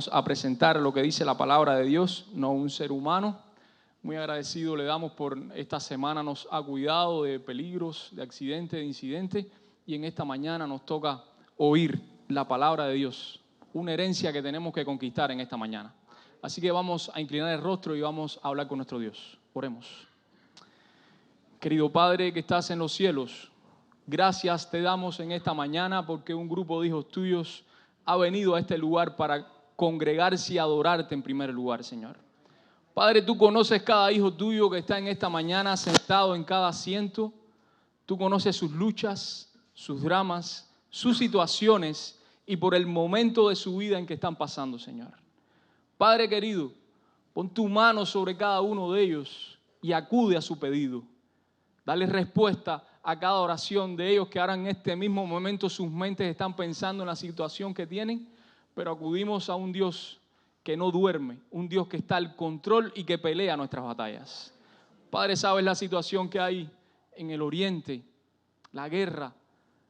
A presentar lo que dice la palabra de Dios, no un ser humano. Muy agradecido le damos por esta semana, nos ha cuidado de peligros, de accidentes, de incidentes, y en esta mañana nos toca oír la palabra de Dios, una herencia que tenemos que conquistar en esta mañana. Así que vamos a inclinar el rostro y vamos a hablar con nuestro Dios. Oremos. Querido Padre que estás en los cielos, gracias te damos en esta mañana porque un grupo de hijos tuyos ha venido a este lugar para congregarse y adorarte en primer lugar, Señor. Padre, tú conoces cada hijo tuyo que está en esta mañana sentado en cada asiento. Tú conoces sus luchas, sus dramas, sus situaciones y por el momento de su vida en que están pasando, Señor. Padre querido, pon tu mano sobre cada uno de ellos y acude a su pedido. Dale respuesta a cada oración de ellos que ahora en este mismo momento sus mentes están pensando en la situación que tienen, pero acudimos a un Dios que no duerme, un Dios que está al control y que pelea nuestras batallas. Padre, sabes la situación que hay en el oriente, la guerra,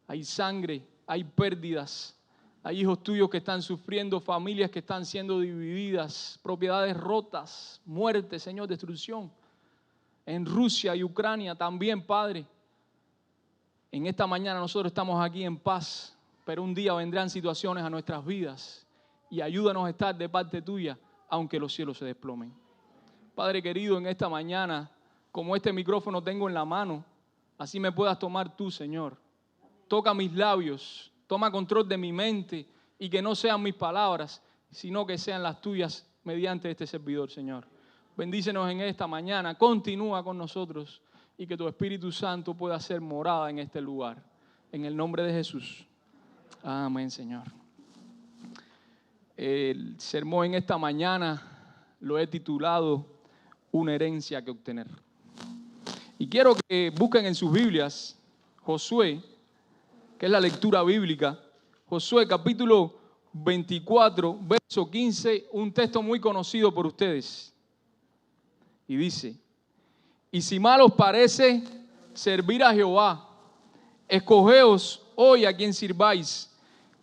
hay sangre, hay pérdidas, hay hijos tuyos que están sufriendo, familias que están siendo divididas, propiedades rotas, muerte, Señor, destrucción. En Rusia y Ucrania también, Padre. En esta mañana nosotros estamos aquí en paz, pero un día vendrán situaciones a nuestras vidas y ayúdanos a estar de parte tuya, aunque los cielos se desplomen. Padre querido, en esta mañana, como este micrófono tengo en la mano, así me puedas tomar tú, Señor. Toca mis labios, toma control de mi mente y que no sean mis palabras, sino que sean las tuyas mediante este servidor, Señor. Bendícenos en esta mañana, continúa con nosotros y que tu Espíritu Santo pueda hacer morada en este lugar. En el nombre de Jesús. Amén, Señor. El sermón en esta mañana lo he titulado Una herencia que obtener. Y quiero que busquen en sus Biblias Josué, que es la lectura bíblica. Josué capítulo 24, verso 15, un texto muy conocido por ustedes. Y dice: y si mal os parece servir a Jehová, escogeos hoy a quien sirváis,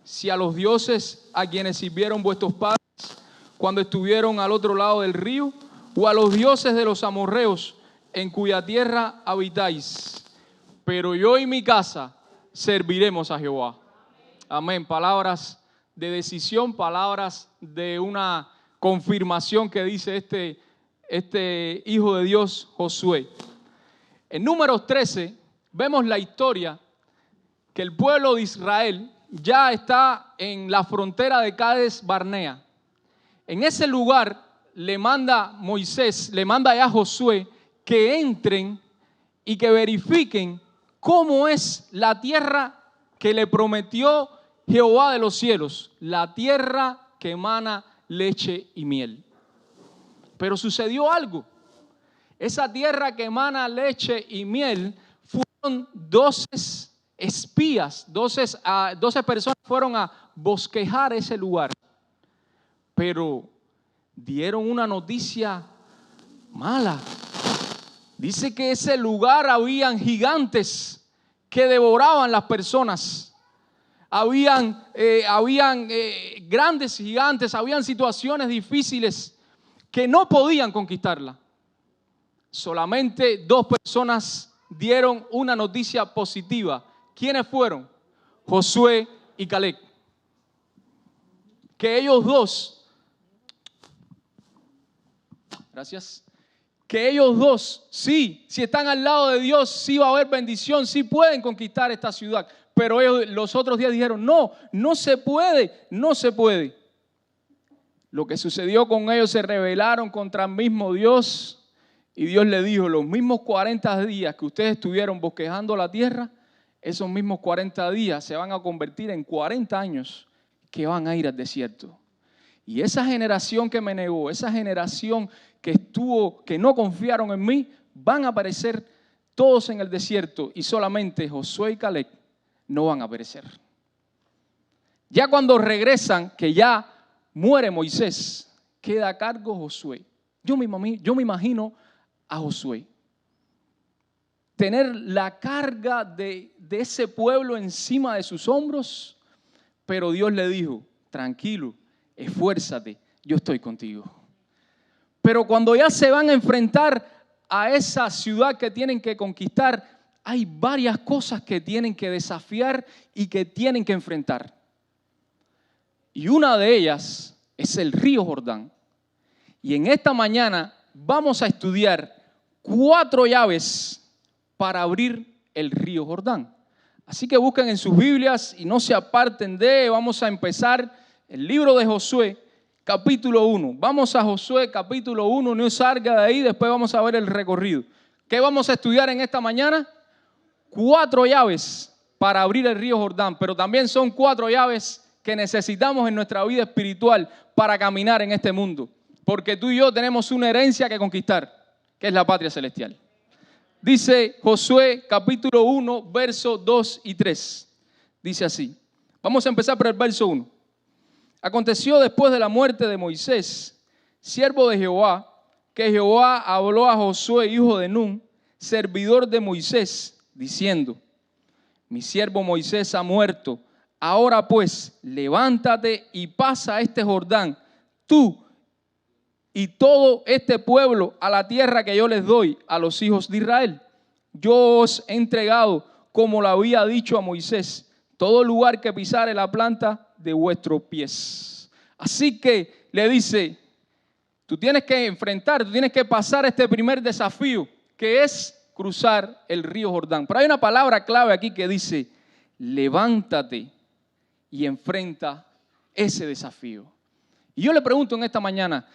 si a los dioses a quienes sirvieron vuestros padres cuando estuvieron al otro lado del río, o a los dioses de los amorreos en cuya tierra habitáis. Pero yo y mi casa serviremos a Jehová. Amén. Palabras de decisión, palabras de una confirmación que dice este hijo de Dios, Josué. En Números 13 vemos la historia que el pueblo de Israel ya está en la frontera de Cades Barnea. En ese lugar le manda Moisés, le manda ya a Josué que entren y que verifiquen cómo es la tierra que le prometió Jehová de los cielos, la tierra que emana leche y miel. Pero sucedió algo. Esa tierra que emana leche y miel fueron 12 espías, 12 personas fueron a bosquejar ese lugar. Pero dieron una noticia mala. Dice que ese lugar habían gigantes que devoraban las personas. Habían grandes gigantes, habían situaciones difíciles que no podían conquistarla. Solamente 2 personas dieron una noticia positiva. ¿Quiénes fueron? Josué y Caleb. Que ellos dos, sí, si están al lado de Dios, sí va a haber bendición, sí pueden conquistar esta ciudad. Pero ellos los otros días dijeron, no se puede, no se puede. Lo que sucedió con ellos, se rebelaron contra el mismo Dios. Y Dios le dijo, los mismos 40 días que ustedes estuvieron bosquejando la tierra, esos mismos 40 días se van a convertir en 40 años que van a ir al desierto. Y esa generación que me negó, esa generación que no confiaron en mí, van a perecer todos en el desierto y solamente Josué y Caleb no van a perecer. Ya cuando regresan, que ya muere Moisés, queda a cargo Josué. Yo me imagino a Josué tener la carga de ese pueblo encima de sus hombros, pero Dios le dijo, tranquilo, esfuérzate, yo estoy contigo. Pero cuando ya se van a enfrentar a esa ciudad que tienen que conquistar, hay varias cosas que tienen que desafiar y que tienen que enfrentar. Y una de ellas es el río Jordán. Y en esta mañana vamos a estudiar 4 llaves para abrir el río Jordán. Así que busquen en sus Biblias y no se aparten vamos a empezar el libro de Josué, capítulo 1. Vamos a Josué, capítulo 1, no salga de ahí, después vamos a ver el recorrido. ¿Qué vamos a estudiar en esta mañana? 4 llaves para abrir el río Jordán, pero también son 4 llaves que necesitamos en nuestra vida espiritual para caminar en este mundo. Porque tú y yo tenemos una herencia que conquistar, que es la patria celestial. Dice Josué capítulo 1, versos 2 y 3. Dice así. Vamos a empezar por el verso 1. Aconteció después de la muerte de Moisés, siervo de Jehová, que Jehová habló a Josué, hijo de Nun, servidor de Moisés, diciendo: mi siervo Moisés ha muerto. Ahora pues, levántate y pasa este Jordán, tú y todo este pueblo, a la tierra que yo les doy a los hijos de Israel. Yo os he entregado, como lo había dicho a Moisés, todo lugar que pisare la planta de vuestros pies. Así que le dice, tú tienes que enfrentar, tú tienes que pasar este primer desafío, que es cruzar el río Jordán. Pero hay una palabra clave aquí que dice, levántate y enfrenta ese desafío. Y yo le pregunto en esta mañana,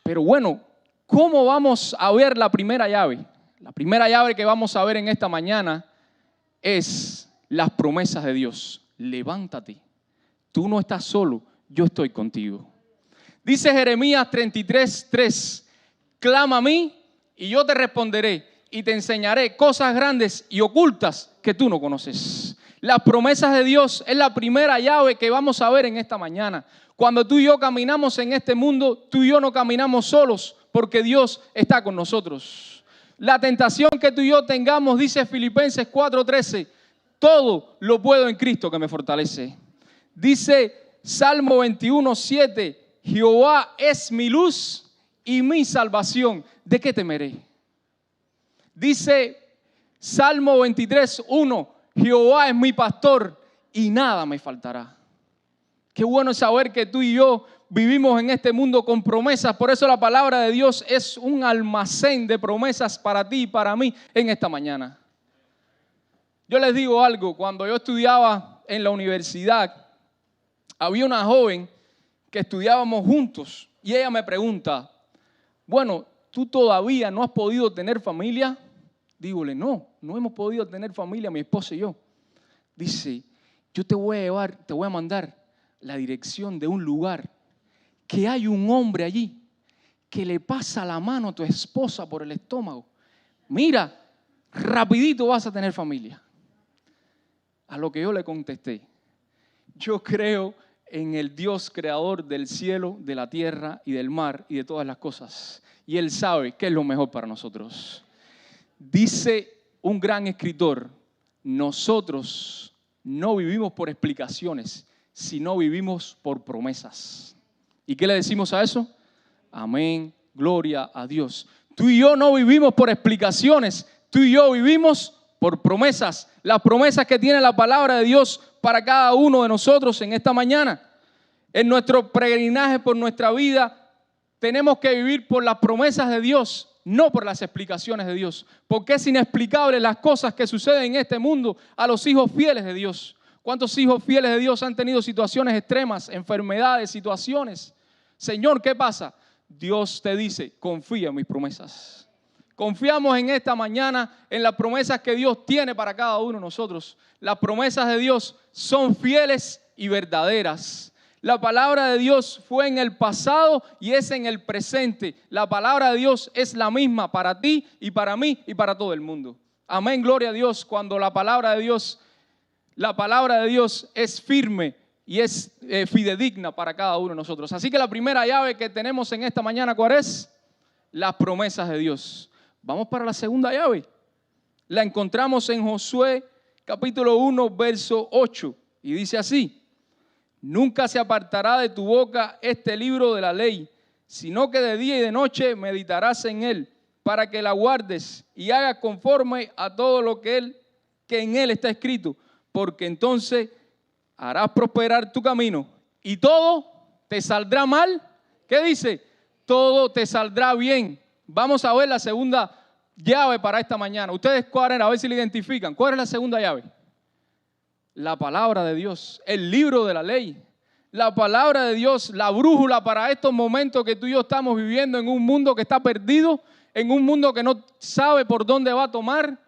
pero bueno, ¿cómo vamos a ver la primera llave? La primera llave que vamos a ver en esta mañana es las promesas de Dios. Levántate, tú no estás solo, yo estoy contigo. Dice Jeremías 33:3, clama a mí y yo te responderé y te enseñaré cosas grandes y ocultas que tú no conoces. Las promesas de Dios es la primera llave que vamos a ver en esta mañana. Cuando tú y yo caminamos en este mundo, tú y yo no caminamos solos porque Dios está con nosotros. La tentación que tú y yo tengamos, dice Filipenses 4:13, todo lo puedo en Cristo que me fortalece. Dice Salmo 21:7, Jehová es mi luz y mi salvación. ¿De qué temeré? Dice Salmo 23:1, Jehová es mi pastor y nada me faltará. Qué bueno es saber que tú y yo vivimos en este mundo con promesas. Por eso la palabra de Dios es un almacén de promesas para ti y para mí en esta mañana. Yo les digo algo, cuando yo estudiaba en la universidad, había una joven que estudiábamos juntos y ella me pregunta, bueno, ¿tú todavía no has podido tener familia? Dígole, no hemos podido tener familia, mi esposa y yo. Dice, yo te voy a mandar la dirección de un lugar que hay un hombre allí que le pasa la mano a tu esposa por el estómago. Mira, rapidito vas a tener familia. A lo que yo le contesté, yo creo en el Dios creador del cielo, de la tierra y del mar y de todas las cosas. Y Él sabe qué es lo mejor para nosotros. Dice un gran escritor, nosotros no vivimos por explicaciones, sino vivimos por promesas. ¿Y qué le decimos a eso? Amén, gloria a Dios. Tú y yo no vivimos por explicaciones, tú y yo vivimos por promesas. Las promesas que tiene la palabra de Dios para cada uno de nosotros en esta mañana. En nuestro peregrinaje por nuestra vida, tenemos que vivir por las promesas de Dios, no por las explicaciones de Dios. Porque es inexplicable las cosas que suceden en este mundo a los hijos fieles de Dios. ¿Cuántos hijos fieles de Dios han tenido situaciones extremas, enfermedades, situaciones? Señor, ¿qué pasa? Dios te dice, confía en mis promesas. Confiamos en esta mañana en las promesas que Dios tiene para cada uno de nosotros. Las promesas de Dios son fieles y verdaderas. La palabra de Dios fue en el pasado y es en el presente. La palabra de Dios es la misma para ti y para mí y para todo el mundo. Amén, gloria a Dios. Cuando la palabra de Dios es firme y es fidedigna para cada uno de nosotros. Así que la primera llave que tenemos en esta mañana, ¿cuál es? Las promesas de Dios. Vamos para la segunda llave. La encontramos en Josué capítulo 1, verso 8. Y dice así, Nunca se apartará de tu boca este libro de la ley, sino que de día y de noche meditarás en él, para que la guardes y hagas conforme a todo lo que en él está escrito, porque entonces harás prosperar tu camino y todo te saldrá mal. ¿Qué dice? Todo te saldrá bien. Vamos a ver la segunda llave para esta mañana. Ustedes cuadren a ver si la identifican. ¿Cuál es la segunda llave? La palabra de Dios, el libro de la ley. La palabra de Dios, la brújula para estos momentos que tú y yo estamos viviendo en un mundo que está perdido, en un mundo que no sabe por dónde va a tomar,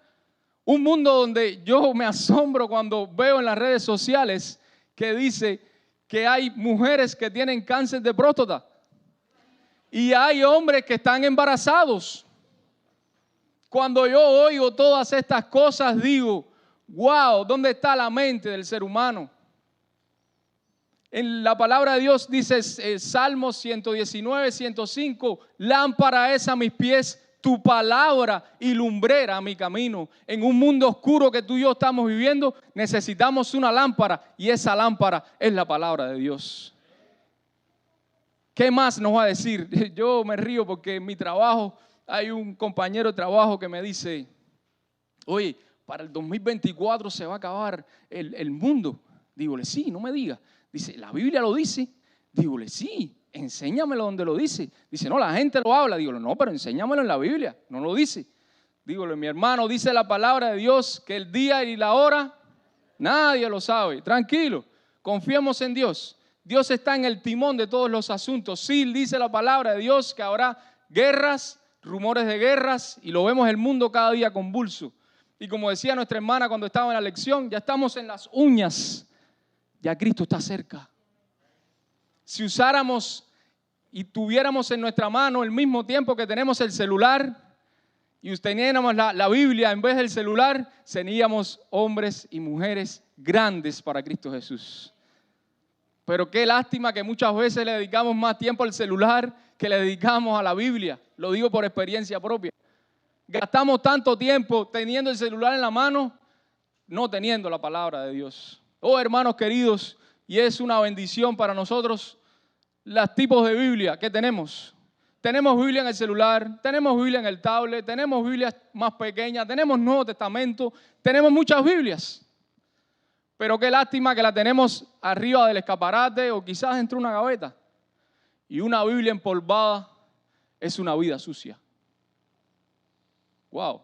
un mundo donde yo me asombro cuando veo en las redes sociales que dice que hay mujeres que tienen cáncer de próstata y hay hombres que están embarazados. Cuando yo oigo todas estas cosas digo, wow, ¿dónde está la mente del ser humano? En la palabra de Dios dice Salmos 119, 105, lámpara es a mis pies tu palabra y lumbrera a mi camino. En un mundo oscuro que tú y yo estamos viviendo, necesitamos una lámpara y esa lámpara es la palabra de Dios. ¿Qué más nos va a decir? Yo me río porque en mi trabajo hay un compañero de trabajo que me dice, oye, para el 2024 se va a acabar el mundo. Dígole, sí, no me diga. Dice, ¿la Biblia lo dice? Dígole, sí, enséñamelo donde lo dice. Dice, no, la gente lo habla. Dígole, no, pero enséñamelo en la Biblia, no lo dice. Dígole, mi hermano, dice la palabra de Dios que el día y la hora nadie lo sabe. Tranquilo, confiemos en Dios. Dios está en el timón de todos los asuntos. Sí, dice la palabra de Dios que habrá guerras, rumores de guerras, y lo vemos el mundo cada día convulso. Y como decía nuestra hermana cuando estaba en la lección, ya estamos en las uñas. Ya Cristo está cerca. Si usáramos y tuviéramos en nuestra mano el mismo tiempo que tenemos el celular y teniéramos la Biblia en vez del celular, seríamos hombres y mujeres grandes para Cristo Jesús. Pero qué lástima que muchas veces le dedicamos más tiempo al celular que le dedicamos a la Biblia. Lo digo por experiencia propia. Gastamos tanto tiempo teniendo el celular en la mano, no teniendo la palabra de Dios. Oh, hermanos queridos, y es una bendición para nosotros los tipos de Biblia que tenemos. Tenemos Biblia en el celular, tenemos Biblia en el tablet, tenemos Biblias más pequeñas, tenemos Nuevo Testamento, tenemos muchas Biblias. Pero qué lástima que la tenemos arriba del escaparate o quizás dentro de una gaveta. Y una Biblia empolvada es una vida sucia. Wow,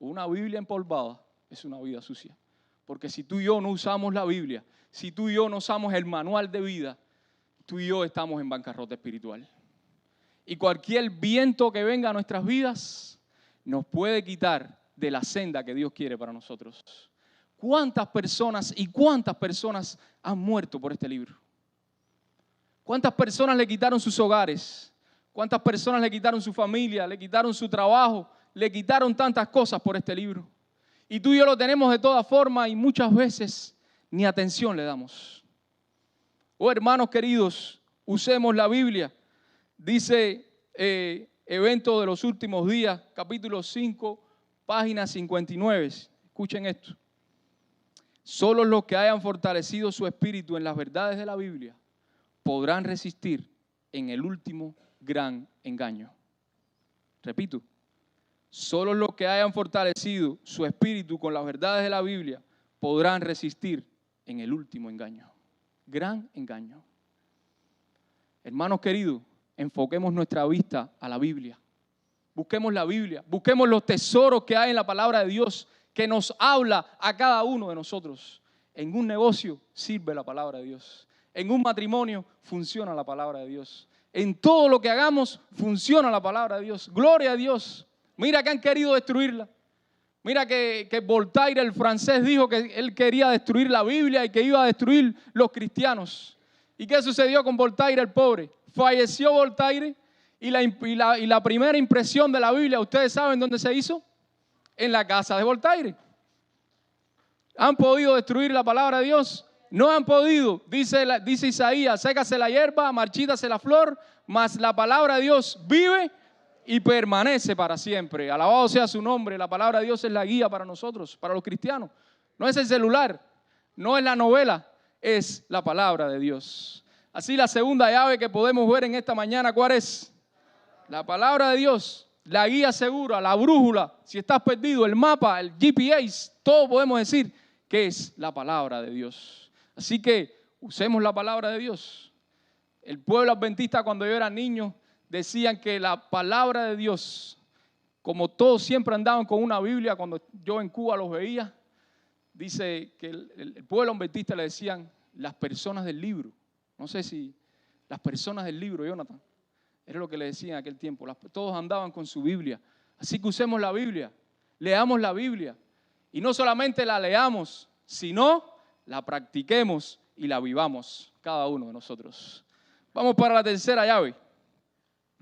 una Biblia empolvada es una vida sucia. Porque si tú y yo no usamos la Biblia, si tú y yo no usamos el manual de vida, tú y yo estamos en bancarrota espiritual. Y cualquier viento que venga a nuestras vidas nos puede quitar de la senda que Dios quiere para nosotros. ¿Cuántas personas han muerto por este libro? ¿Cuántas personas le quitaron sus hogares? ¿Cuántas personas le quitaron su familia? ¿Le quitaron su trabajo? Le quitaron tantas cosas por este libro. Y tú y yo lo tenemos de todas formas y muchas veces ni atención le damos. Oh, hermanos queridos, usemos la Biblia. Dice Evento de los Últimos Días, capítulo 5, página 59. Escuchen esto. Solo los que hayan fortalecido su espíritu en las verdades de la Biblia podrán resistir en el último gran engaño. Repito. Solo los que hayan fortalecido su espíritu con las verdades de la Biblia podrán resistir en el último engaño. Gran engaño. Hermanos queridos, enfoquemos nuestra vista a la Biblia. Busquemos la Biblia, busquemos los tesoros que hay en la palabra de Dios que nos habla a cada uno de nosotros. En un negocio sirve la palabra de Dios. En un matrimonio funciona la palabra de Dios. En todo lo que hagamos funciona la palabra de Dios. Gloria a Dios. Mira que han querido destruirla. Mira que Voltaire, el francés, dijo que él quería destruir la Biblia y que iba a destruir los cristianos. ¿Y qué sucedió con Voltaire, el pobre? Falleció Voltaire y la primera impresión de la Biblia, ¿ustedes saben dónde se hizo? En la casa de Voltaire. ¿Han podido destruir la palabra de Dios? No han podido. Dice Isaías, sécase la hierba, marchítase la flor, mas la palabra de Dios vive y permanece para siempre. Alabado sea su nombre. La palabra de Dios es la guía para nosotros, para los cristianos. No es el celular, no es la novela, es la palabra de Dios. Así la segunda llave que podemos ver en esta mañana, ¿cuál es? La palabra de Dios, la guía segura, la brújula. Si estás perdido, el mapa, el GPS, todo podemos decir que es la palabra de Dios. Así que usemos la palabra de Dios. El pueblo adventista, cuando yo era niño, decían que la palabra de Dios, como todos siempre andaban con una Biblia, cuando yo en Cuba los veía, dice que el pueblo adventista le decían las personas del libro. No sé si las personas del libro, Jonathan, era lo que le decían en aquel tiempo. Todos andaban con su Biblia. Así que usemos la Biblia, leamos la Biblia. Y no solamente la leamos, sino la practiquemos y la vivamos cada uno de nosotros. Vamos para la tercera llave.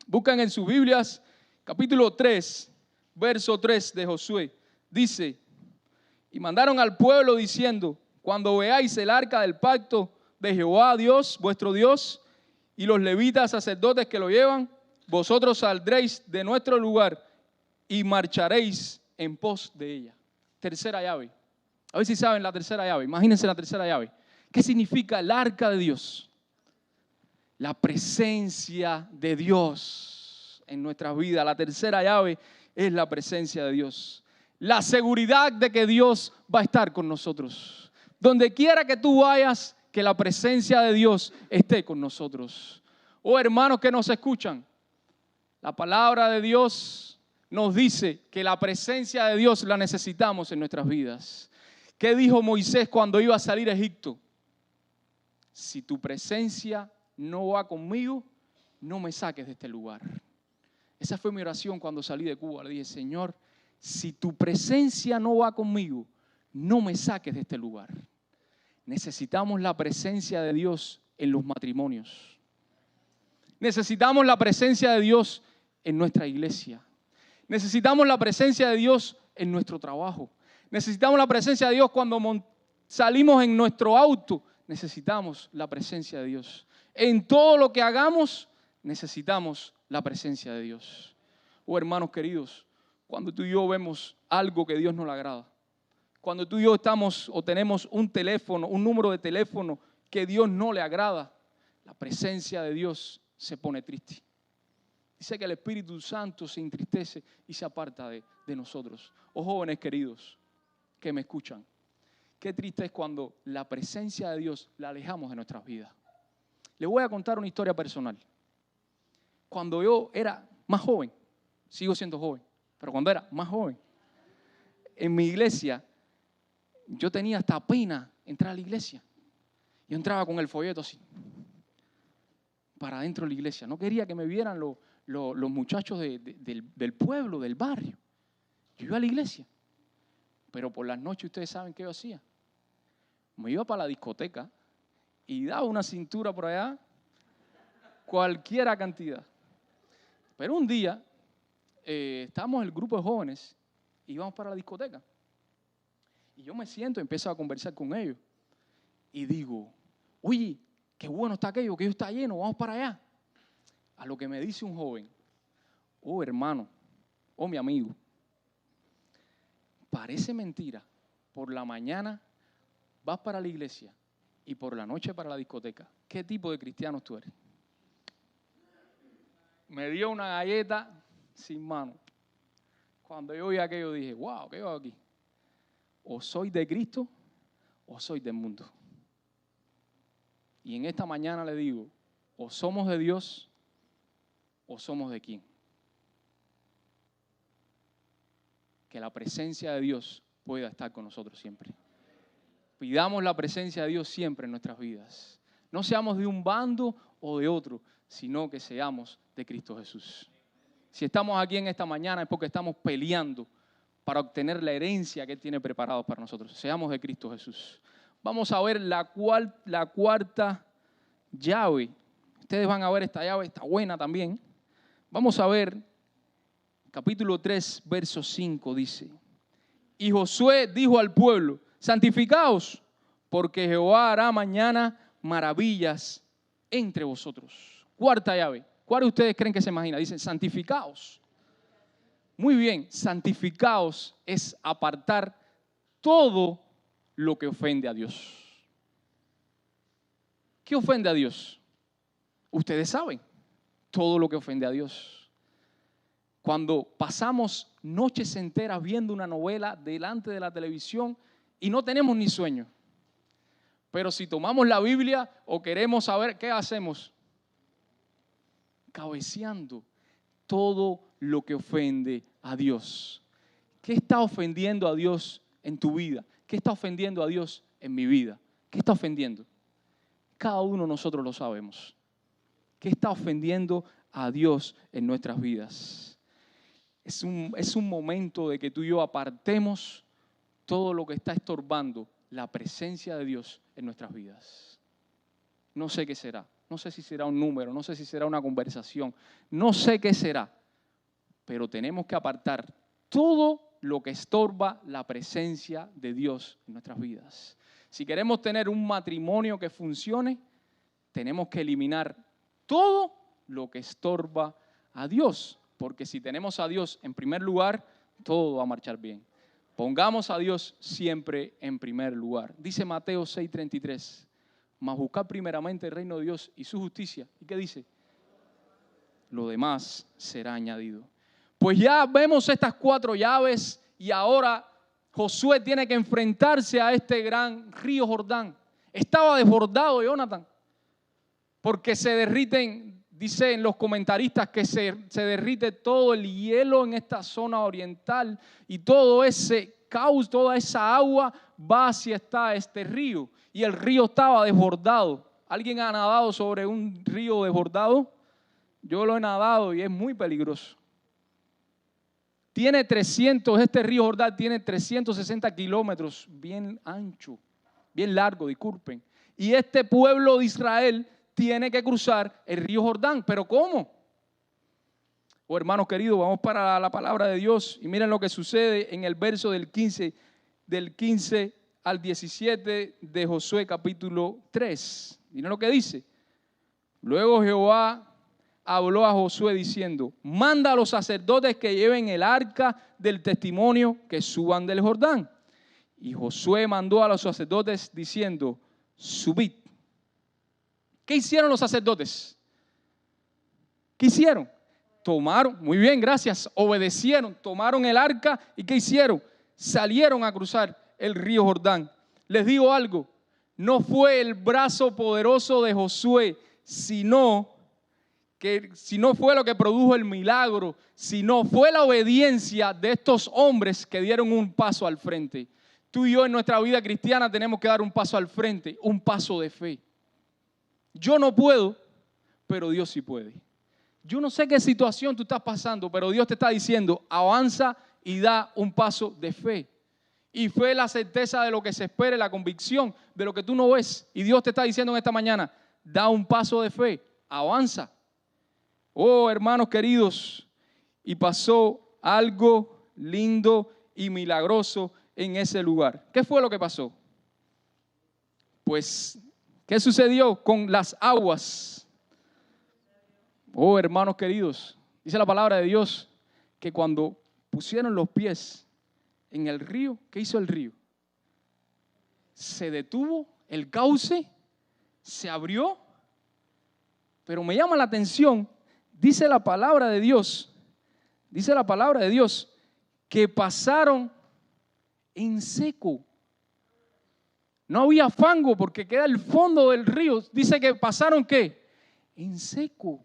Buscan en sus Biblias, capítulo 3, verso 3 de Josué. Dice, y mandaron al pueblo diciendo, cuando veáis el arca del pacto de Jehová Dios, vuestro Dios, y los levitas sacerdotes que lo llevan, vosotros saldréis de nuestro lugar y marcharéis en pos de ella. Tercera llave. A ver si saben la tercera llave. Imagínense la tercera llave. ¿Qué significa el arca de Dios? La presencia de Dios en nuestras vidas. La tercera llave es la presencia de Dios. La seguridad de que Dios va a estar con nosotros. Donde quiera que tú vayas, que la presencia de Dios esté con nosotros. Oh, hermanos que nos escuchan, la palabra de Dios nos dice que la presencia de Dios la necesitamos en nuestras vidas. ¿Qué dijo Moisés cuando iba a salir a Egipto? Si tu presencia no va conmigo, no me saques de este lugar. Esa fue mi oración cuando salí de Cuba. Le dije, Señor, si tu presencia no va conmigo, no me saques de este lugar. Necesitamos la presencia de Dios en los matrimonios. Necesitamos la presencia de Dios en nuestra iglesia. Necesitamos la presencia de Dios en nuestro trabajo. Necesitamos la presencia de Dios cuando salimos en nuestro auto. Necesitamos la presencia de Dios. En todo lo que hagamos, necesitamos la presencia de Dios. Oh, hermanos queridos, cuando tú y yo vemos algo que a Dios no le agrada, cuando tú y yo estamos o tenemos un teléfono, un número de teléfono que a Dios no le agrada, la presencia de Dios se pone triste. Dice que el Espíritu Santo se entristece y se aparta de nosotros. Oh, jóvenes queridos que me escuchan, qué triste es cuando la presencia de Dios la alejamos de nuestras vidas. Les voy a contar una historia personal. Cuando yo era más joven, sigo siendo joven, pero cuando era más joven, en mi iglesia, yo tenía hasta pena entrar a la iglesia. Yo entraba con el folleto así, para adentro de la iglesia. No quería que me vieran los muchachos del pueblo, del barrio. Yo iba a la iglesia, pero por las noches ustedes saben qué yo hacía. Me iba para la discoteca y daba una cintura por allá, cualquier cantidad. Pero un día, estábamos el grupo de jóvenes y íbamos para la discoteca. Y yo me siento y empiezo a conversar con ellos. Y digo, oye, qué bueno está aquello, que está lleno, vamos para allá. A lo que me dice un joven, oh hermano, oh mi amigo, parece mentira, por la mañana vas para la iglesia y por la noche para la discoteca. ¿Qué tipo de cristiano tú eres? Me dio una galleta sin mano. Cuando yo vi aquello dije, wow, ¿qué hago aquí? O soy de Cristo o soy del mundo. Y en esta mañana le digo, o somos de Dios o somos de quién. Que la presencia de Dios pueda estar con nosotros siempre. Pidamos la presencia de Dios siempre en nuestras vidas. No seamos de un bando o de otro, sino que seamos de Cristo Jesús. Si estamos aquí en esta mañana es porque estamos peleando para obtener la herencia que Él tiene preparado para nosotros. Seamos de Cristo Jesús. Vamos a ver la cuarta llave. Ustedes van a ver esta llave, está buena también. Vamos a ver, capítulo 3, verso 5 dice, y Josué dijo al pueblo, santificaos, porque Jehová hará mañana maravillas entre vosotros. Cuarta llave. ¿Cuál de ustedes creen que se imagina? Dicen, santificaos. Muy bien, santificaos es apartar todo lo que ofende a Dios. ¿Qué ofende a Dios? Ustedes saben todo lo que ofende a Dios. Cuando pasamos noches enteras viendo una novela delante de la televisión y no tenemos ni sueño. Pero si tomamos la Biblia o queremos saber, ¿qué hacemos? Cabeceando todo lo que ofende a Dios. ¿Qué está ofendiendo a Dios en tu vida? ¿Qué está ofendiendo a Dios en mi vida? ¿Qué está ofendiendo? Cada uno de nosotros lo sabemos. ¿Qué está ofendiendo a Dios en nuestras vidas? Es un momento de que tú y yo apartemos todo lo que está estorbando la presencia de Dios en nuestras vidas. No sé qué será. No sé si será un número, no sé si será una conversación. No sé qué será. Pero tenemos que apartar todo lo que estorba la presencia de Dios en nuestras vidas. Si queremos tener un matrimonio que funcione, tenemos que eliminar todo lo que estorba a Dios. Porque si tenemos a Dios en primer lugar, todo va a marchar bien. Pongamos a Dios siempre en primer lugar. Dice Mateo 6:33, mas buscad primeramente el reino de Dios y su justicia. ¿Y qué dice? Lo demás será añadido. Pues ya vemos estas 4 llaves y ahora Josué tiene que enfrentarse a este gran río Jordán. Estaba desbordado Jonathan, porque se derriten, dicen los comentaristas, que se derrite todo el hielo en esta zona oriental y todo ese caos, toda esa agua va hacia este río. Y el río estaba desbordado. ¿Alguien ha nadado sobre un río desbordado? Yo lo he nadado y es muy peligroso. Este río Jordán tiene 360 kilómetros, bien ancho, bien largo, disculpen. Y este pueblo de Israel tiene que cruzar el río Jordán. ¿Pero cómo? Oh, hermanos queridos, vamos para la palabra de Dios y miren lo que sucede en el verso del 15 al 17 de Josué capítulo 3. Miren lo que dice. Luego Jehová habló a Josué diciendo, manda a los sacerdotes que lleven el arca del testimonio que suban del Jordán. Y Josué mandó a los sacerdotes diciendo, subid. ¿Qué hicieron los sacerdotes? ¿Qué hicieron? Tomaron, muy bien, gracias, obedecieron, tomaron el arca y ¿qué hicieron? Salieron a cruzar el río Jordán. Les digo algo, no fue el brazo poderoso de Josué, sino fue lo que produjo el milagro, sino fue la obediencia de estos hombres que dieron un paso al frente. Tú y yo en nuestra vida cristiana tenemos que dar un paso al frente, un paso de fe. Yo no puedo, pero Dios sí puede. Yo no sé qué situación tú estás pasando, pero Dios te está diciendo, avanza y da un paso de fe. Y fe es la certeza de lo que se espera, la convicción de lo que tú no ves. Y Dios te está diciendo en esta mañana, da un paso de fe, avanza. Oh, hermanos queridos, y pasó algo lindo y milagroso en ese lugar. ¿Qué fue lo que pasó? Pues, ¿qué sucedió con las aguas? Oh, hermanos queridos, dice la palabra de Dios que cuando pusieron los pies en el río, ¿qué hizo el río? Se detuvo el cauce, se abrió, pero me llama la atención, dice la palabra de Dios, que pasaron en seco. No había fango porque queda el fondo del río. Dice que pasaron ¿qué? En seco.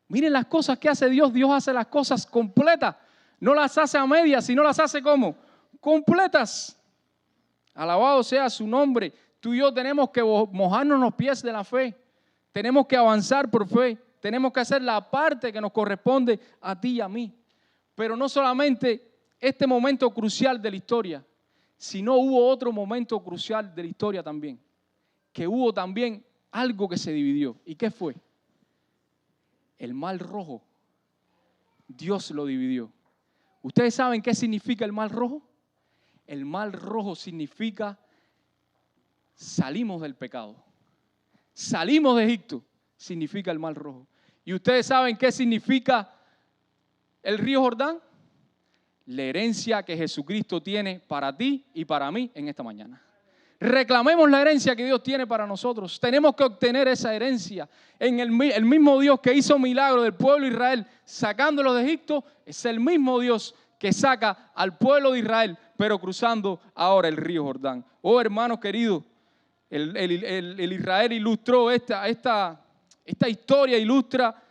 Miren las cosas que hace Dios. Dios hace las cosas completas. No las hace a medias, sino las hace ¿cómo? Completas. Alabado sea su nombre. Tú y yo tenemos que mojarnos los pies de la fe. Tenemos que avanzar por fe. Tenemos que hacer la parte que nos corresponde a ti y a mí. Pero no solamente este momento crucial de la historia, sino hubo otro momento crucial de la historia también. Que hubo también algo que se dividió. ¿Y qué fue? El Mar Rojo. Dios lo dividió. ¿Ustedes saben qué significa el Mar Rojo? El Mar Rojo significa salimos del pecado. Salimos de Egipto, significa el Mar Rojo. ¿Y ustedes saben qué significa el río Jordán? La herencia que Jesucristo tiene para ti y para mí en esta mañana. Reclamemos la herencia que Dios tiene para nosotros. Tenemos que obtener esa herencia. En el mismo Dios que hizo milagro del pueblo de Israel sacándolo de Egipto, es el mismo Dios que saca al pueblo de Israel, pero cruzando ahora el río Jordán. Oh, hermanos queridos, el Israel ilustró esta historia, ilustra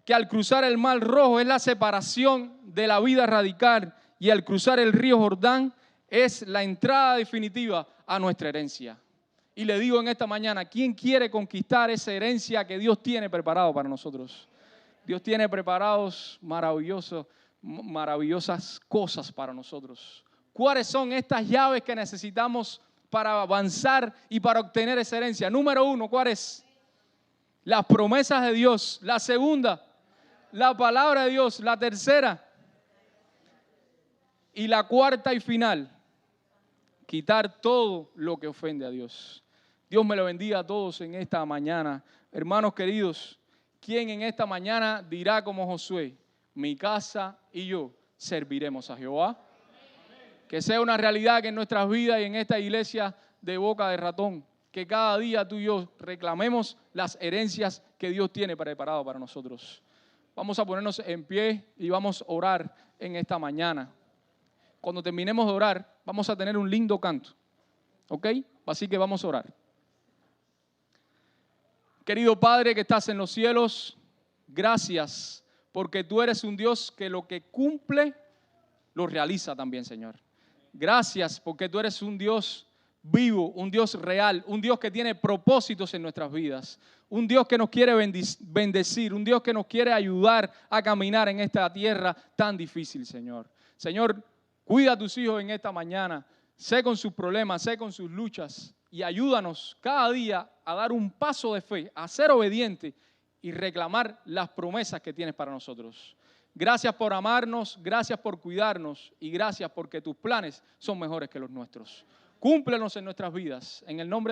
que al cruzar el Mar Rojo es la separación de la vida radical y al cruzar el río Jordán es la entrada definitiva a nuestra herencia. Y le digo en esta mañana, ¿quién quiere conquistar esa herencia que Dios tiene preparado para nosotros? Dios tiene preparados maravillosas cosas para nosotros. ¿Cuáles son estas llaves que necesitamos para avanzar y para obtener esa herencia? Número 1, ¿cuál es? Las promesas de Dios. La segunda, la palabra de Dios. La tercera y la cuarta y final, quitar todo lo que ofende a Dios. Dios me lo bendiga a todos en esta mañana. Hermanos queridos, ¿quién en esta mañana dirá como Josué? Mi casa y yo serviremos a Jehová. Que sea una realidad que en nuestras vidas y en esta iglesia de Boca de Ratón, que cada día tú y yo reclamemos las herencias que Dios tiene preparado para nosotros. Vamos a ponernos en pie y vamos a orar en esta mañana. Cuando terminemos de orar, vamos a tener un lindo canto. ¿Ok? Así que vamos a orar. Querido Padre que estás en los cielos, gracias porque tú eres un Dios que lo que cumple, lo realiza también, Señor. Gracias porque tú eres un Dios vivo, un Dios real, un Dios que tiene propósitos en nuestras vidas, un Dios que nos quiere bendecir, un Dios que nos quiere ayudar a caminar en esta tierra tan difícil, Señor. Señor, cuida a tus hijos en esta mañana, sé con sus problemas, sé con sus luchas y ayúdanos cada día a dar un paso de fe, a ser obediente y reclamar las promesas que tienes para nosotros. Gracias por amarnos, gracias por cuidarnos y gracias porque tus planes son mejores que los nuestros. Cúmplenos en nuestras vidas. En el nombre de